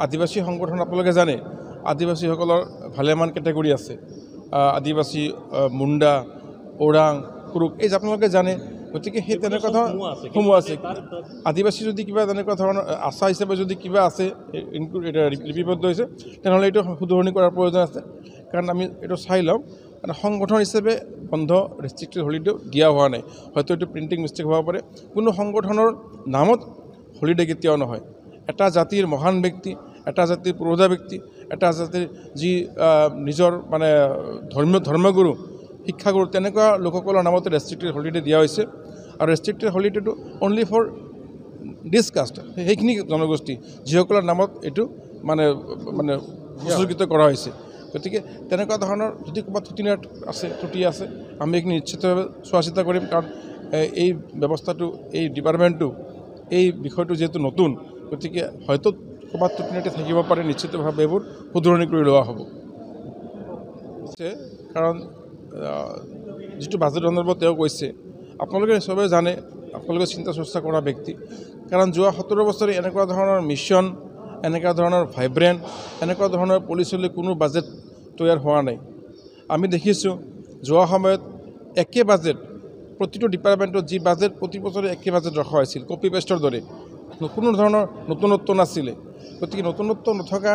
আদিবাসী সংগঠন আপোনালোকে জানে আদিবাসীসকলৰ ভালেমান কেটেগৰী আছে আদিবাসী মুণ্ডা ওৰাং কুৰুক এই যে আপোনালোকে জানে গতিকে সেই তেনেকুৱা ধৰণৰ সমূহ আছে আদিবাসী যদি কিবা তেনেকুৱা ধৰণৰ আশা হিচাপে যদি কিবা আছে লিপিবদ্ধ হৈছে তেনেহ'লে এইটো শুধৰণি কৰাৰ প্ৰয়োজন আছে কাৰণ আমি এইটো চাই লওঁ মানে সংগঠন হিচাপে বন্ধ ৰেষ্ট্ৰিক্টেড হলিডে দিয়া হোৱা নাই হয়তো এইটো প্ৰিণ্টিং মিষ্টেক হ'ব পাৰে কোনো সংগঠনৰ নামত হলিডে কেতিয়াও নহয় এটা জাতিৰ মহান ব্যক্তি এটা জাতিৰ পুৰোধা ব্যক্তি এটা জাতিৰ যি নিজৰ মানে ধৰ্মগুৰু শিক্ষাগুৰু তেনেকুৱা লোকসকলৰ নামতে ৰেষ্ট্ৰিক্টেড হলিডে দিয়া হৈছে আৰু ৰেষ্ট্ৰিক্টেড হলিডেটো অনলি ফৰ দিছ কাষ্ট সেইখিনি জনগোষ্ঠী যিসকলৰ নামত এইটো মানে মানে উৎসৰ্গিত কৰা হৈছে গতিকে তেনেকুৱা ধৰণৰ যদি ক'ৰবাত ত্ৰুটি আছে আমি এইখিনি নিশ্চিতভাৱে চোৱা চিতা কৰিম কাৰণ এই ব্যৱস্থাটো এই ডিপাৰ্টমেণ্টটো এই বিষয়টো যিহেতু নতুন গতিকে হয়তো ক'ৰবাত ত্ৰুটি থাকিব পাৰে নিশ্চিতভাৱে এইবোৰ শুধৰণি কৰি লোৱা হ'ব কাৰণ যিটো বাজেট সন্দৰ্ভত তেওঁ কৈছে আপোনালোকে চবে জানে আপোনালোকে চিন্তা চৰ্চা কৰা ব্যক্তি কাৰণ যোৱা 17 বছৰে এনেকুৱা ধৰণৰ মিছন এনেকুৱা ধৰণৰ ভাইব্ৰেণ্ট এনেকুৱা ধৰণৰ পলিচি কোনো বাজেট তৈয়াৰ হোৱা নাই আমি দেখিছোঁ যোৱা সময়ত একে বাজেট প্ৰতিটো ডিপাৰ্টমেণ্টত যি বাজেট প্ৰতি বছৰে একে বাজেট ৰখা হৈছিল কপি পেষ্টৰ দৰে কোনো ধৰণৰ নতুনত্ব নাছিলে গতিকে নতুনত্ব নথকা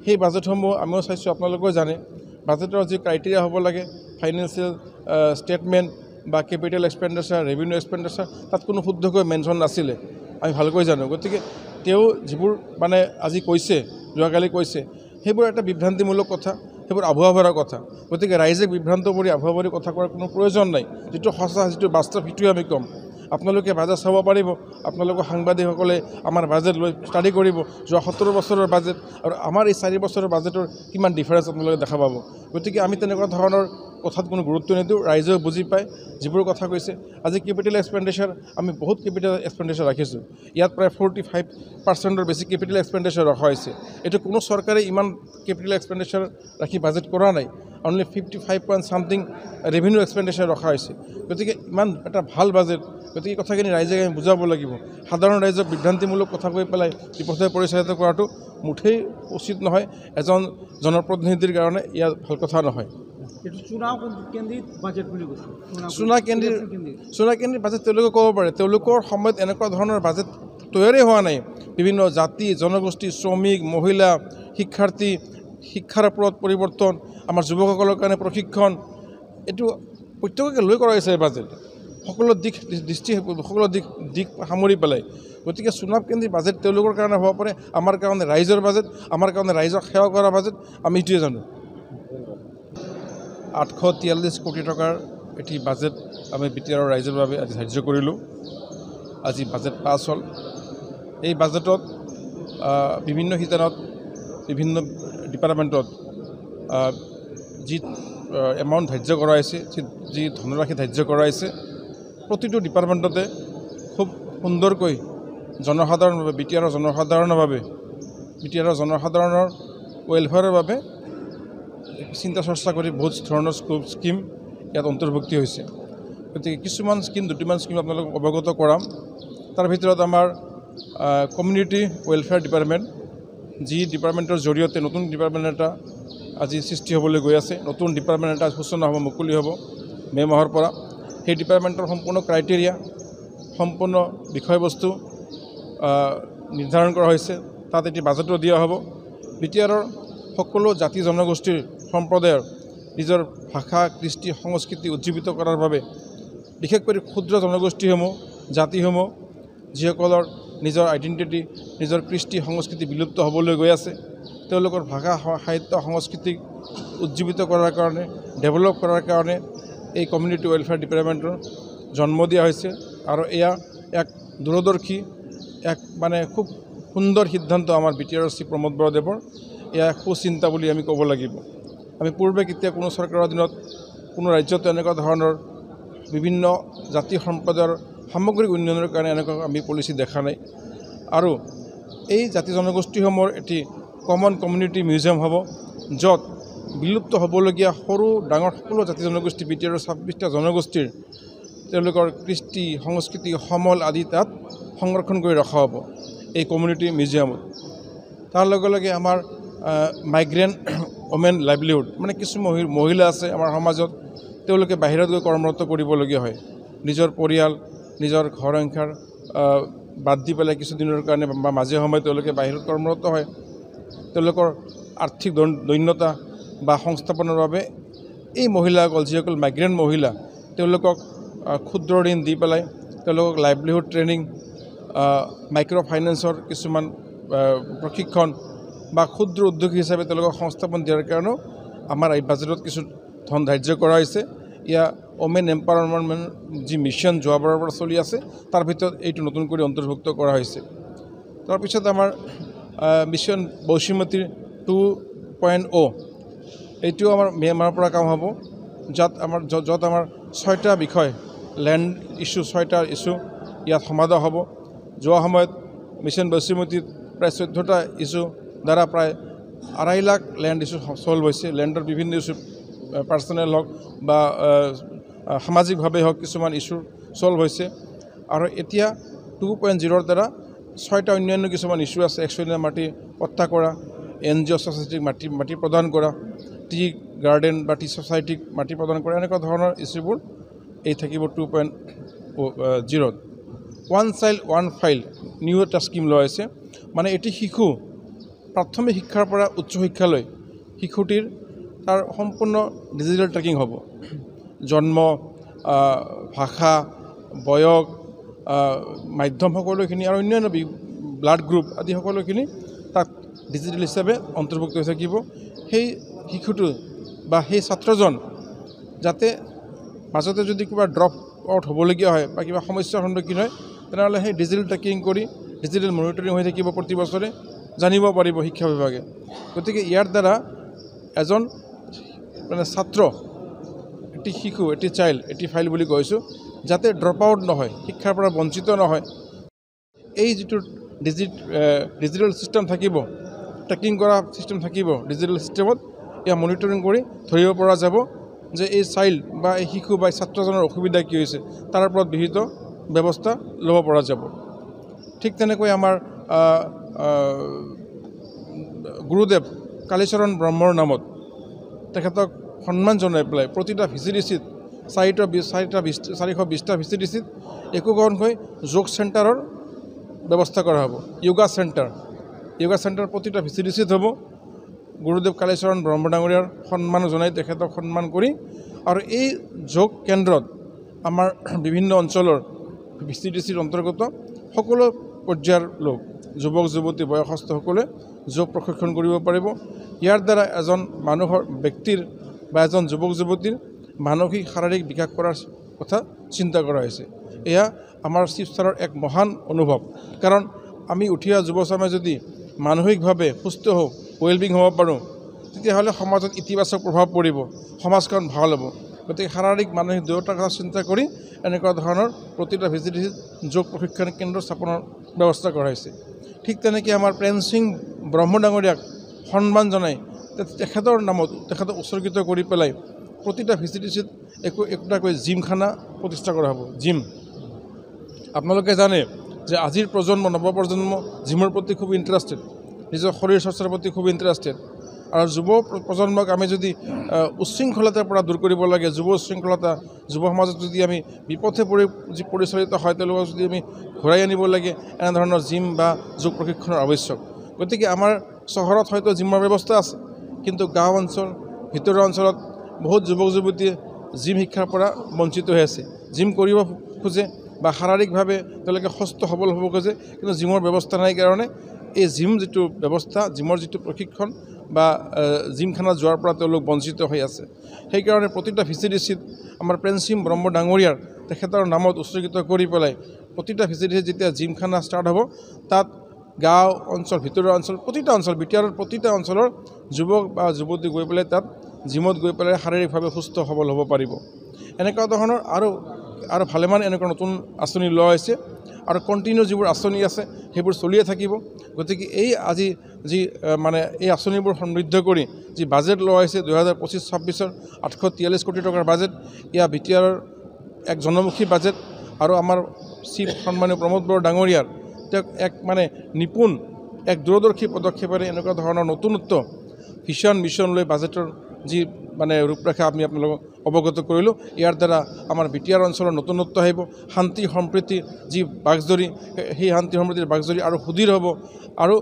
সেই বাজেটসমূহ আমিও চাইছোঁ আপোনালোকেও জানে বাজেটৰ যি ক্ৰাইটেৰিয়া হ'ব লাগে ফাইনেন্সিয়েল ষ্টেটমেণ্ট বা কেপিটেল এক্সপেণ্ডিচাৰ ৰেভিনিউ এক্সপেণ্ডিচাৰ তাত কোনো শুদ্ধকৈ মেনশ্যন নাছিলে আমি ভালকৈ জানো গতিকে তেওঁ যিবোৰ মানে আজি কৈছে যোৱাকালি কৈছে সেইবোৰ এটা বিভ্ৰান্তিমূলক কথা সেইবোৰ আভুৱা ভৰা কথা গতিকে ৰাইজে বিভ্ৰান্ত কৰি আভুৱা ভৰি কথা কোৱাৰ কোনো প্ৰয়োজন নাই যিটো সঁচা যিটো বাস্তৱ সেইটোৱে আমি ক'ম আপোনালোকে বাজেট চাব পাৰিব আপোনালোকৰ সাংবাদিকসকলে আমাৰ বাজেট লৈ ষ্টাডি কৰিব যোৱা 17 বছৰৰ বাজেট আৰু আমাৰ এই 4 বছৰৰ বাজেটৰ কিমান ডিফাৰেঞ্চ আপোনালোকে দেখা পাব গতিকে আমি তেনেকুৱা ধৰণৰ কথাত কোনো গুৰুত্ব নিদিওঁ ৰাইজেও বুজি পায় যিবোৰ কথা কৈছে আজি কেপিটেল এক্সপেণ্ডিচাৰ আমি বহুত কেপিটেল এক্সপেণ্ডিচাৰ ৰাখিছোঁ ইয়াত প্ৰায় 45% বেছি কেপিটেল এক্সপেণ্ডিচাৰ ৰখা হৈছে এইটো কোনো চৰকাৰে ইমান কেপিটেল এক্সপেণ্ডিচাৰ ৰাখি বাজেট কৰা নাই অনলি 55.something ৰেভিনিউ এক্সপেণ্ডিচাৰ ৰখা হৈছে গতিকে ইমান এটা ভাল বাজেট গতিকে কথাখিনি ৰাইজে আমি বুজাব লাগিব সাধাৰণ ৰাইজক বিভ্ৰান্তিমূলক কথা কৈ পেলাই বিপথে পৰিচালিত কৰাটো মুঠেই উচিত নহয় এজন জনপ্ৰতিনিধিৰ কাৰণে ইয়াত ভাল কথা নহয় চুনা কেন্দ্ৰিক বাজেট তেওঁলোকে ক'ব পাৰে তেওঁলোকৰ সময়ত এনেকুৱা ধৰণৰ বাজেট তৈয়াৰেই হোৱা নাই বিভিন্ন জাতি জনগোষ্ঠী শ্ৰমিক মহিলা শিক্ষাৰ্থী শিক্ষাৰ ওপৰত পৰিৱৰ্তন আমাৰ যুৱকসকলৰ কাৰণে প্ৰশিক্ষণ এইটো প্ৰত্যেককে লৈ কৰা হৈছে এই বাজেট সকলো দিশ সামৰি পেলাই গতিকে চুনাব কেন্দ্ৰিক বাজেট তেওঁলোকৰ কাৰণে হ'ব পাৰে আমাৰ কাৰণে ৰাইজৰ বাজেট আমাৰ কাৰণে ৰাইজক সেৱা কৰা বাজেট আমি এইটোৱে জানো 843 কোটি টকাৰ এটি বাজেট আমি বিটিআৰৰ ৰাইজৰ বাবে আজি ধাৰ্য কৰিলোঁ আজি বাজেট পাছ হ'ল এই বাজেটত বিভিন্ন শিতানত বিভিন্ন ডিপাৰ্টমেণ্টত যি এমাউণ্ট ধাৰ্য কৰা হৈছে যি ধনৰাশি ধাৰ্য কৰা হৈছে প্ৰতিটো ডিপাৰ্টমেণ্টতে খুব সুন্দৰকৈ জনসাধাৰণৰ বাবে বিটিআৰৰ জনসাধাৰণৰ ৱেলফেয়াৰৰ বাবে চিন্তা চৰ্চা কৰি বহুত ধৰণৰ স্কিম ইয়াত অন্তৰ্ভুক্তি হৈছে গতিকে কিছুমান স্কিম দুটিমান স্কিম আপোনালোকক অৱগত কৰাম তাৰ ভিতৰত আমাৰ কমিউনিটি ৱেলফেয়াৰ ডিপাৰ্টমেণ্ট যি ডিপাৰ্টমেণ্টৰ জৰিয়তে নতুন ডিপাৰ্টমেণ্ট এটা আজি সৃষ্টি হ'বলৈ গৈ আছে নতুন ডিপাৰ্টমেণ্ট এটা সূচনা হ'ব মুকলি হ'ব মে' মাহৰ পৰা সেই ডিপাৰ্টমেণ্টৰ সম্পূৰ্ণ ক্ৰাইটেৰিয়া সম্পূৰ্ণ বিষয়বস্তু নিৰ্ধাৰণ কৰা হৈছে তাত এটি বাজেটো দিয়া হ'ব বিটিআৰৰ সকলো জাতি জনগোষ্ঠীৰ সম্প্ৰদায়ৰ নিজৰ ভাষা কৃষ্টি সংস্কৃতি উজ্জীৱিত কৰাৰ বাবে বিশেষকৈ ক্ষুদ্ৰ জনগোষ্ঠীসমূহ জাতিসমূহ যিসকলৰ নিজৰ আইডেণ্টিটি নিজৰ কৃষ্টি সংস্কৃতি বিলুপ্ত হ'বলৈ গৈ আছে তেওঁলোকৰ ভাষা সাহিত্য সংস্কৃতিক উজ্জীৱিত কৰাৰ কাৰণে ডেভেলপ কৰাৰ কাৰণে এই কমিউনিটি ৱেলফেয়াৰ ডিপাৰ্টমেণ্টৰ জন্ম দিয়া হৈছে আৰু এয়া এক দূৰদৰ্শী এক মানে খুব সুন্দৰ সিদ্ধান্ত আমাৰ বিটিআৰৰ শ্ৰী প্ৰমোদ বৰদেৱৰ এয়া সুচিন্তা বুলি আমি ক'ব লাগিব আমি পূৰ্বে কেতিয়া কোনো চৰকাৰৰ দিনত কোনো ৰাজ্যত এনেকুৱা ধৰণৰ বিভিন্ন জাতি সম্প্ৰদায়ৰ সামগ্ৰিক উন্নয়নৰ কাৰণে এনেকুৱা আমি পলিচি দেখা নাই আৰু এই জাতি জনগোষ্ঠীসমূহৰ এটি কমন কমিউনিটি মিউজিয়াম হ'ব য'ত বিলুপ্ত হ'বলগীয়া সৰু ডাঙৰ সকলো জাতি জনগোষ্ঠী বিটিআৰৰ 26টা জনগোষ্ঠীৰ তেওঁলোকৰ কৃষ্টি সংস্কৃতি সমল আদি তাত সংৰক্ষণ কৰি ৰখা হ'ব এই কমিউনিটি মিউজিয়ামত তাৰ লগে লগে আমাৰ মাইগ্ৰেণ্ট ওমেন লাইভলিহুড মানে কিছু মহিলা আছে আমাৰ সমাজত তেওঁলোকে বাহিৰত গৈ কৰ্মৰত কৰিবলগীয়া হয় নিজৰ পৰিয়াল নিজৰ ঘৰ সংসাৰ বাদ দি পেলাই কিছুদিনৰ কাৰণে বা মাজে সময়ে তেওঁলোকে বাহিৰত কৰ্মৰত হয় তেওঁলোকৰ আৰ্থিক দৈন্যতা বা সংস্থাপনৰ বাবে এই মহিলাসকল যিসকল মাইগ্ৰেণ্ট মহিলা তেওঁলোকক ক্ষুদ্ৰ ঋণ দি পেলাই তেওঁলোকক লাইভলিহুড ট্ৰেইনিং মাইক্ৰ' ফাইনেন্সৰ কিছুমান প্ৰশিক্ষণ বা ক্ষুদ্ৰ উদ্যোগী হিচাপে তেওঁলোকক সংস্থাপন দিয়াৰ কাৰণেও আমাৰ এই বাজেটত কিছু ধন ধাৰ্য কৰা হৈছে ইয়া ওমেন এম্পাৱাৰমেণ্ট যি মিছন যোৱাবাৰৰ পৰা চলি আছে তাৰ ভিতৰত এইটো নতুন কৰি অন্তৰ্ভুক্ত কৰা হৈছে তাৰপিছত আমাৰ মিছন বসুমতী 2.0 এইটোও আমাৰ ম্যানমাৰৰ পৰা কাম হ'ব য'ত আমাৰ 6টা বিষয় লেণ্ড ইছ্যু 6টা ইছ্যু ইয়াত সমাধান হ'ব যোৱা সময়ত মিছন বসুমতীত প্ৰায় 14টা ইছ্যু দ্বাৰা প্ৰায় 2.5 লাখ লেণ্ড ইছ্যু সলভ হৈছে লেণ্ডৰ বিভিন্ন ইছ্যু পাৰ্চনেল হওক বা সামাজিকভাৱে হওক কিছুমান ইছ্যু সলভ হৈছে আৰু এতিয়া 2.0ৰ দ্বাৰা 6টা অন্যান্য কিছুমান ইছ্যু আছে একচুৱেলি মাটি পট্টা কৰা NGO ছ'চাইটিক মাটি প্ৰদান কৰা টি গাৰ্ডেন বা টি ছ'চাইটিক মাটি প্ৰদান কৰা এনেকুৱা ধৰণৰ ইছ্যুবোৰ এই থাকিব 2.0ত one child one file new এটা স্কিম লোৱা হৈছে মানে এটি শিশু প্ৰাথমিক শিক্ষাৰ পৰা উচ্চ শিক্ষালৈ শিশুটিৰ তাৰ সম্পূৰ্ণ ডিজিটেল ট্ৰেকিং হ'ব জন্ম ভাষা বয়স মাধ্যম সকলোখিনি আৰু অন্যান্য ব্লাড গ্ৰুপ আদি সকলোখিনি তাত ডিজিটেল হিচাপে অন্তৰ্ভুক্ত হৈ থাকিব সেই শিশুটো বা সেই ছাত্ৰজন যাতে মাজতে যদি কিবা ড্ৰপ আউট হ'বলগীয়া হয় বা কিবা সমস্যাৰ সন্মুখীন হয় তেনেহ'লে সেই ডিজিটেল ট্ৰেকিং কৰি ডিজিটেল মনিটৰিং হৈ থাকিব প্ৰতি বছৰে জানিব পাৰিব শিক্ষা বিভাগে গতিকে ইয়াৰ দ্বাৰা এজন মানে ছাত্ৰ এটি শিশু এটি চাইল্ড এটি ফাইল বুলি কৈছোঁ যাতে ড্ৰপ আউট নহয় শিক্ষাৰ পৰা বঞ্চিত নহয় এই যিটো ডিজিটেল ছিষ্টেম থাকিব ট্ৰেকিং কৰা ছিষ্টেম থাকিব ডিজিটেল ছিষ্টেমত এয়া মনিটৰিং কৰি ধৰিব পৰা যাব যে এই চাইল্ড বা এই শিশু বা ছাত্ৰজনৰ অসুবিধা কি হৈছে তাৰ ওপৰত বিহিত ব্যৱস্থা ল'ব পৰা যাব ঠিক তেনেকৈ আমাৰ গুৰুদেৱ কালীচৰণ ব্ৰহ্মৰ নামত তেখেতক সন্মান জনাই পেলাই প্ৰতিটা VCDCত 420টা VCDCত একোখনকৈ যোগ চেণ্টাৰৰ ব্যৱস্থা কৰা হ'ব য়োগা চেণ্টাৰ প্ৰতিটা VCDCত হ'ব গুৰুদেৱ কালীচৰণ ব্ৰহ্ম ডাঙৰীয়াৰ সন্মান জনাই তেখেতক সন্মান কৰি আৰু এই যোগ কেন্দ্ৰত আমাৰ বিভিন্ন অঞ্চলৰ VCDCৰ অন্তৰ্গত সকলো পৰ্যায়ৰ লোক যুৱক যুৱতী বয়সস্থ সকলে যোগ প্ৰশিক্ষণ কৰিব পাৰিব ইয়াৰ দ্বাৰা এজন মানুহৰ ব্যক্তিৰ বা এজন যুৱক যুৱতীৰ মানসিক শাৰীৰিক বিকাশ কৰাৰ কথা চিন্তা কৰা হৈছে এয়া আমাৰ শিৱসাৰৰ এক মহান অনুভৱ কাৰণ আমি উঠি অহা যুৱচামে যদি মানসিকভাৱে সুস্থ হওঁ ৱেলবিং হ'ব পাৰোঁ তেতিয়াহ'লে সমাজত ইতিবাচক প্ৰভাৱ পৰিব সমাজখন ভাল হ'ব গতিকে শাৰীৰিক মানসিক দুয়োটাৰ কথা চিন্তা কৰি এনেকুৱা ধৰণৰ প্ৰতিটা VCDCত যোগ প্ৰশিক্ষণ কেন্দ্ৰ স্থাপনৰ ব্যৱস্থা কৰা হৈছে ঠিক তেনেকৈ আমাৰ প্ৰেম সিং ব্ৰহ্ম ডাঙৰীয়াক সন্মান জনাই তেখেতৰ নামত তেখেতক উৎসৰ্গিত কৰি পেলাই প্ৰতিটা VCDCত একোটাকৈ জিমখানা প্ৰতিষ্ঠা কৰা হ'ব জিম আপোনালোকে জানে যে আজিৰ নৱপ্ৰজন্ম জিমৰ প্ৰতি খুব ইণ্টাৰেষ্টেড নিজৰ শৰীৰ চৰ্চাৰ প্ৰতি খুব ইণ্টাৰেষ্টেড আৰু যুৱ প্ৰজন্মক আমি যদি উচ্ছৃংখলতাৰ পৰা দূৰ কৰিব লাগে যুৱ উচ্ছৃংখলতা যুৱ সমাজত যদি আমি বিপথে পৰিচালিত হয় তেওঁলোকক যদি আমি ঘূৰাই আনিব লাগে এনেধৰণৰ জিম বা যোগ প্ৰশিক্ষণৰ আৱশ্যক গতিকে আমাৰ চহৰত হয়তো জিমৰ ব্যৱস্থা আছে কিন্তু গাঁও অঞ্চল ভিতৰুৱা অঞ্চলত বহুত যুৱক যুৱতীয়ে জিম শিক্ষাৰ পৰা বঞ্চিত হৈ আছে জিম কৰিব খোজে বা শাৰীৰিকভাৱে তেওঁলোকে সুস্থ সবল হ'ব খোজে কিন্তু জিমৰ ব্যৱস্থা নাই কাৰণে এই জিম যিটো ব্যৱস্থা জিমৰ যিটো প্ৰশিক্ষণ বা জিমখানা যোৱাৰ পৰা তেওঁলোক বঞ্চিত হৈ আছে সেইকাৰণে প্ৰতিটা VCDCত আমাৰ প্ৰেম সিং ব্ৰহ্ম ডাঙৰীয়াৰ তেখেতৰ নামত উৎসৰ্গিত কৰি পেলাই প্ৰতিটা VCDCত যেতিয়া জিমখানা ষ্টাৰ্ট হ'ব তাত গাঁও অঞ্চল ভিতৰুৱা অঞ্চল প্ৰতিটা অঞ্চল বিটিআৰৰ প্ৰতিটা অঞ্চলৰ যুৱক বা যুৱতী গৈ পেলাই তাত জিমত গৈ পেলাই শাৰীৰিকভাৱে সুস্থ সবল হ'ব পাৰিব এনেকুৱা ধৰণৰ আৰু ভালেমান এনেকুৱা নতুন আঁচনি লোৱা হৈছে আৰু কণ্টিনিউ যিবোৰ আঁচনি আছে সেইবোৰ চলিয়ে থাকিব গতিকে এই আজি যি মানে এই আঁচনিবোৰ সমৃদ্ধ কৰি যি বাজেট লোৱা হৈছে 2025-26ৰ 843 কোটি টকাৰ বাজেট এয়া বিটিআৰৰ এক জনমুখী বাজেট আৰু আমাৰ চিফ সন্মানীয় প্ৰমোদ বড়ো ডাঙৰীয়াৰ তেওঁক এক মানে নিপুণ এক দূৰদৰ্শী পদক্ষেপেৰে এনেকুৱা ধৰণৰ নতুনত্ব ভিছন মিছন লৈ বাজেটৰ যি মানে ৰূপৰেখা আমি আপোনালোকক অৱগত কৰিলোঁ। ইয়াৰ দ্বাৰা আমাৰ বিটিআৰ অঞ্চলৰ নতুনত্ব আহিব, শান্তি সম্প্ৰীতি যি বাঘজৰী সেই শান্তি সম্প্ৰীতিৰ বাঘজৰী আৰু সুদৃঢ় হ'ব আৰু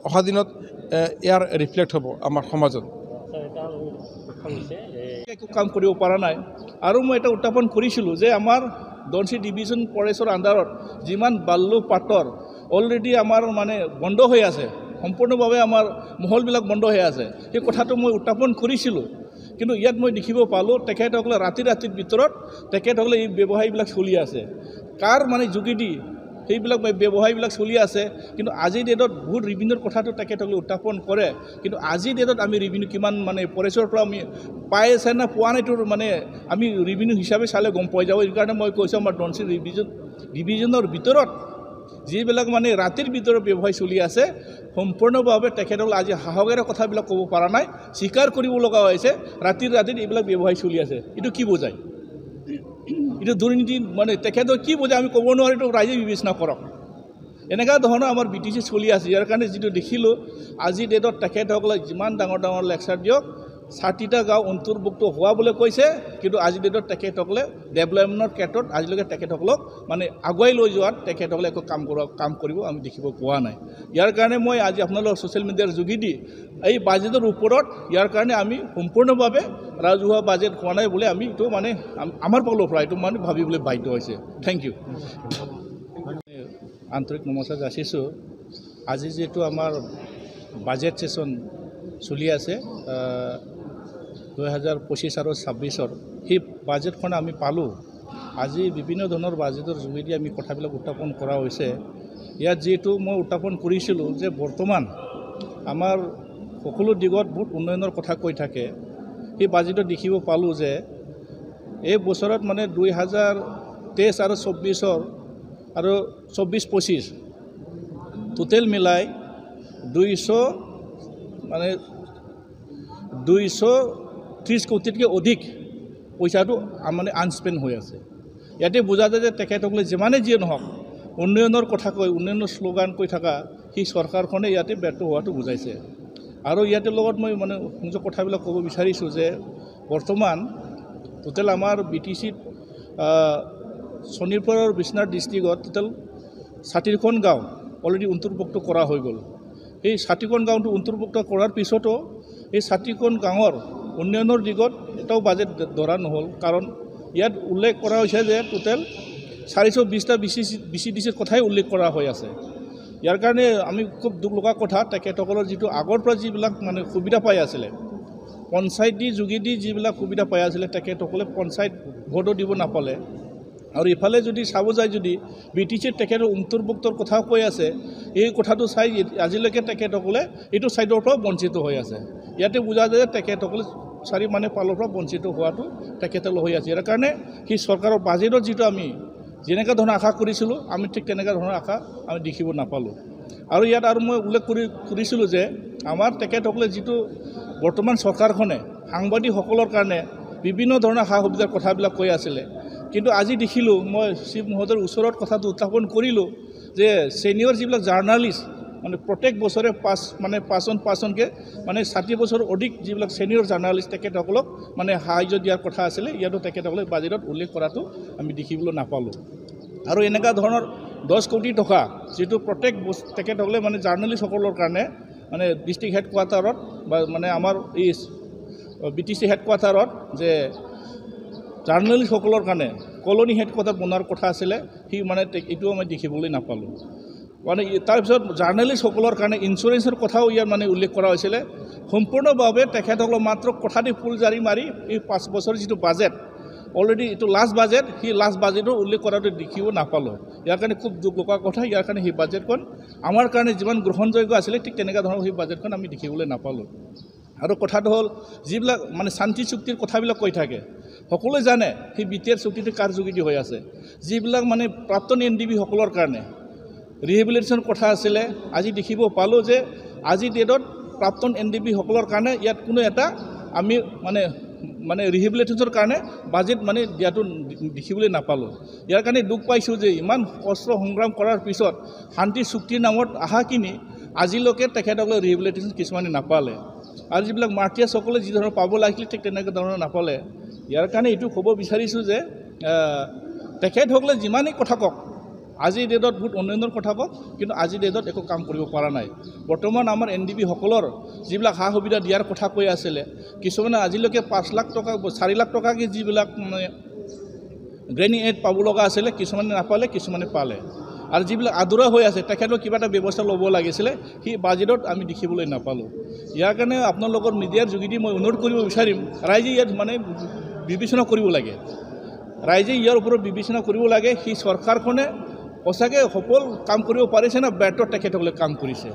অহা দিনত ইয়াৰ ৰিফ্লেক্ট হ'ব আমাৰ সমাজত। একো কাম কৰিব পৰা নাই আৰু মই এটা উত্থাপন কৰিছিলোঁ যে আমাৰ ধনশিৰি ডিভিজন ফৰেষ্টৰ আণ্ডাৰত যিমান বাল্লু পাটৰ অলৰেডি আমাৰ মানে বন্ধ হৈ আছে, সম্পূৰ্ণভাৱে আমাৰ মহলবিলাক বন্ধ হৈ আছে। সেই কথাটো মই উত্থাপন কৰিছিলোঁ, কিন্তু ইয়াত মই দেখিব পালোঁ তেখেতসকলে ৰাতিৰ ভিতৰত তেখেতসকলে এই ব্যৱসায়বিলাক চলি আছে। কাৰ মানে যোগেদি সেইবিলাক ব্যৱসায়বিলাক চলি আছে, কিন্তু আজিৰ ডেটত বহুত ৰেভিনিউৰ কথাটো তেখেতসকলে উত্থাপন কৰে, কিন্তু আজিৰ ডেটত আমি ৰেভিনিউ কিমান মানে ফৰেষ্টৰ পৰা আমি পাই আছে না পোৱা নাইটোৰ মানে আমি ৰেভিনিউ হিচাপে চালে গম পোৱা যাব। এইকাৰণে মই কৈছোঁ আমাৰ ধনশিৰি ডিভিজনৰ ভিতৰত যিবিলাক মানে ৰাতিৰ ভিতৰত ব্যৱসায় চলি আছে, সম্পূৰ্ণভাৱে তেখেতসকলে আজি সাহসেৰে কথাবিলাক ক'ব পৰা নাই, স্বীকাৰ কৰিব লগা হৈছে ৰাতিৰ এইবিলাক ব্যৱসায় চলি আছে। এইটো কি বুজায়? এইটো দুৰ্নীতি মানে তেখেতৰ কি বুজায় আমি ক'ব নোৱাৰোঁ, এইটো ৰাইজে বিবেচনা কৰক। এনেকুৱা ধৰণৰ আমাৰ BTC চলি আছে। ইয়াৰ কাৰণে যিটো দেখিলোঁ আজিৰ ডেটত তেখেতসকলে যিমান ডাঙৰ লেকচাৰ দিয়ক 60টা গাঁও অন্তৰ্ভুক্ত হোৱা বুলি কৈছে, কিন্তু আজিৰ ডেটত তেখেতসকলে ডেভেলপমেণ্টৰ ক্ষেত্ৰত আজিলৈকে তেখেতসকলক মানে আগুৱাই লৈ যোৱাত তেখেতসকলে একো কাম কৰিব আমি দেখিব পোৱা নাই। ইয়াৰ কাৰণে মই আজি আপোনালোকৰ ছ'চিয়েল মিডিয়াৰ যোগেদি এই বাজেটৰ ওপৰত ইয়াৰ কাৰণে আমি সম্পূৰ্ণভাৱে ৰাজহুৱা বাজেট হোৱা নাই বুলি আমি এইটো মানে আমাৰ ফালৰ পৰা এইটো মানে ভাবিবলৈ বাধ্য হৈছে। Thank you. আন্তৰিক নমস্কাৰ যাচিছোঁ। আজি যিহেতু আমাৰ বাজেট ছেশ্যন চলি আছে 2025 আৰু 26 সেই বাজেটখন আমি পালোঁ। আজি বিভিন্ন ধৰণৰ বাজেটৰ যোগেদি আমি কথাবিলাক উত্থাপন কৰা হৈছে। ইয়াত যিহেতু মই উত্থাপন কৰিছিলোঁ যে বৰ্তমান আমাৰ সকলো দিগত বহুত উন্নয়নৰ কথা কৈ থাকে, সেই বাজেটত দেখিব পালোঁ যে এই বছৰত মানে 2023 আৰু 24 আৰু 24-25 টোটেল মিলাই 230 কোটিতকৈ অধিক পইচাটো মানে আনস্পেণ্ড হৈ আছে। ইয়াতে বুজা যায় যে তেখেতসকলে যিমানে যিয়ে নহওক উন্নয়নৰ কথা কৈ উন্নয়নৰ শ্লোগান কৈ থকা সেই চৰকাৰখনে ইয়াতে ব্যৰ্থ হোৱাটো বুজাইছে। আৰু ইয়াতে লগত মই মানে নিজৰ কথাবিলাক ক'ব বিচাৰিছোঁ যে বৰ্তমান টোটেল আমাৰ BTCত শোণিতপুৰ আৰু বিশ্বনাথ ডিষ্ট্ৰিক্টত টোটেল 60খন গাঁও অলৰেডি অন্তৰ্ভুক্ত কৰা হৈ গ'ল। এই 60খন গাঁওটো অন্তৰ্ভুক্ত কৰাৰ পিছতো এই 60খন গাঁৱৰ উন্নয়নৰ দিগত এটাও বাজেট ধৰা নহ'ল, কাৰণ ইয়াত উল্লেখ কৰা হৈছে যে টোটেল 420টা BCDCৰ কথাই উল্লেখ কৰা হৈ আছে। ইয়াৰ কাৰণে আমি খুব দুখ লগা কথা, তেখেতসকলৰ যিটো আগৰ পৰা যিবিলাক মানে সুবিধা পাই আছিলে, পঞ্চায়তী যোগেদি যিবিলাক সুবিধা পাই আছিলে তেখেতসকলে পঞ্চায়ত ভোটো দিব নাপালে। আৰু ইফালে যদি চাব যায় যদি BTCৰ তেখেতৰ অন্তৰ্ভুক্তৰ কথাও কৈ আছে, এই কথাটো চাই আজিলৈকে তেখেতসকলে এইটো ছাইডৰ পৰা বঞ্চিত হৈ আছে। ইয়াতে বুজা যায় যে তেখেতসকলে চাৰি মানে পালৰ পৰা বঞ্চিত হোৱাটো তেখেতসকলে হৈ আছে। ইয়াৰ কাৰণে সেই চৰকাৰৰ বাজেটত যিটো আমি যেনেকুৱা ধৰণৰ আশা কৰিছিলোঁ আমি ঠিক তেনেকুৱা ধৰণৰ আশা আমি দেখিব নাপালোঁ। আৰু ইয়াত আৰু মই উল্লেখ কৰিছিলোঁ যে আমাৰ তেখেতসকলে যিটো বৰ্তমান চৰকাৰখনে সাংবাদিকসকলৰ কাৰণে বিভিন্ন ধৰণৰ সা সুবিধাৰ কথাবিলাক কৈ আছিলে, কিন্তু আজি দেখিলোঁ মই চিফ মহোদয়ৰ ওচৰত কথাটো উত্থাপন কৰিলোঁ যে ছিনিয়ৰ যিবিলাক জাৰ্ণালিষ্ট মানে প্ৰত্যেক বছৰে পাঁচজনকৈ মানে 60 বছৰ অধিক যিবিলাক ছিনিয়ৰ জাৰ্ণালিষ্ট তেখেতসকলক মানে সাহায্য দিয়াৰ কথা আছিলে, ইয়াতো তেখেতসকলে বাজেটত উল্লেখ কৰাটো আমি দেখিবলৈ নাপালোঁ। আৰু এনেকুৱা ধৰণৰ 10 কোটি টকা যিটো প্ৰত্যেক তেখেতসকলে মানে জাৰ্ণালিষ্টসকলৰ কাৰণে মানে ডিষ্ট্ৰিক্ট হেডকোৱাৰ্টাৰত বা মানে আমাৰ এই BTC হেডকোৱাৰ্টাৰত যে জাৰ্ণালিষ্টসকলৰ কাৰণে কলনী হেডকোৱাৰ্টাৰ বনোৱাৰ কথা আছিলে, সি মানে এইটোও আমি দেখিবলৈ নাপালোঁ। মানে তাৰপিছত জাৰ্ণালিষ্টসকলৰ কাৰণে ইঞ্চুৰেঞ্চৰ কথাও ইয়াত মানে উল্লেখ কৰা হৈছিলে। সম্পূৰ্ণভাৱে তেখেতসকলক মাত্ৰ কথাটি ফুল জাৰি মাৰি এই 5 বছৰৰ যিটো বাজেট অলৰেডি এইটো লাষ্ট বাজেট, সেই লাষ্ট বাজেটৰ উল্লেখ কৰাটো দেখিব নাপালোঁ। ইয়াৰ কাৰণে খুব দুখ লগা কথা। ইয়াৰ কাৰণে সেই বাজেটখন আমাৰ কাৰণে যিমান গ্ৰহণযোগ্য আছিলে ঠিক তেনেকুৱা ধৰণৰ সেই বাজেটখন আমি দেখিবলৈ নাপালোঁ। আৰু কথাটো হ'ল যিবিলাক মানে শান্তি চুক্তিৰ কথাবিলাক কৈ থাকে, সকলোৱে জানে সেই BTR চুক্তিটো কাৰ যোগেদি হৈ আছে। যিবিলাক মানে প্ৰাক্তন NDB সকলৰ কাৰণে ৰিহেবিলিটেশ্যন কথা আছিলে, আজি দেখিব পালোঁ যে আজিৰ ডেটত প্ৰাক্তন NDB সকলৰ কাৰণে ইয়াত কোনো এটা আমি মানে ৰিহেবিলিটেশ্যনৰ কাৰণে বাজেট মানে দিয়াটো দেখিবলৈ নাপালোঁ। ইয়াৰ কাৰণে দুখ পাইছোঁ যে ইমান কষ্ট সংগ্ৰাম কৰাৰ পিছত শান্তি চুক্তিৰ নামত আহাখিনি আজিলৈকে তেখেতসকলে ৰিহেবিলিটেশ্যন কিছুমানে নাপালে আৰু যিবিলাক মাৰ্টিয়াছসকলে যি ধৰণৰ পাব লাগিছিল ঠিক তেনেকৈ ধৰণৰ নাপালে ইয়াৰ কাৰণে এইটো ক'ব বিচাৰিছোঁ যে তেখেতসকলে যিমানেই কথা কওক আজিৰ ডেটত বহুত উন্নয়নৰ কথা কওক কিন্তু আজিৰ ডেটত একো কাম কৰিব পৰা নাই বৰ্তমান আমাৰ NDB-সকলৰ যিবিলাক সা সুবিধা দিয়াৰ কথা কৈ আছিলে কিছুমানে আজিলৈকে 5 লাখ টকা 4 লাখ টকাকৈ যিবিলাক গ্ৰেনি এড পাব লগা আছিলে কিছুমানে নাপালে কিছুমানে পালে আৰু যিবিলাক আধৰুৱা হৈ আছে তেখেতক কিবা এটা ব্যৱস্থা ল'ব লাগিছিলে সেই বাজেটত আমি দেখিবলৈ নাপালোঁ ইয়াৰ কাৰণে আপোনালোকৰ মিডিয়াৰ যোগেদি মই অনুৰোধ কৰিব বিচাৰিম ৰাইজে ইয়াত মানে বিবেচনা কৰিব লাগে ৰাইজে ইয়াৰ ওপৰত বিবেচনা কৰিব লাগে সেই চৰকাৰখনে সঁচাকৈ সফল কাম কৰিব পাৰিছে না ব্যৰ্থ তেখেতসকলে কাম কৰিছে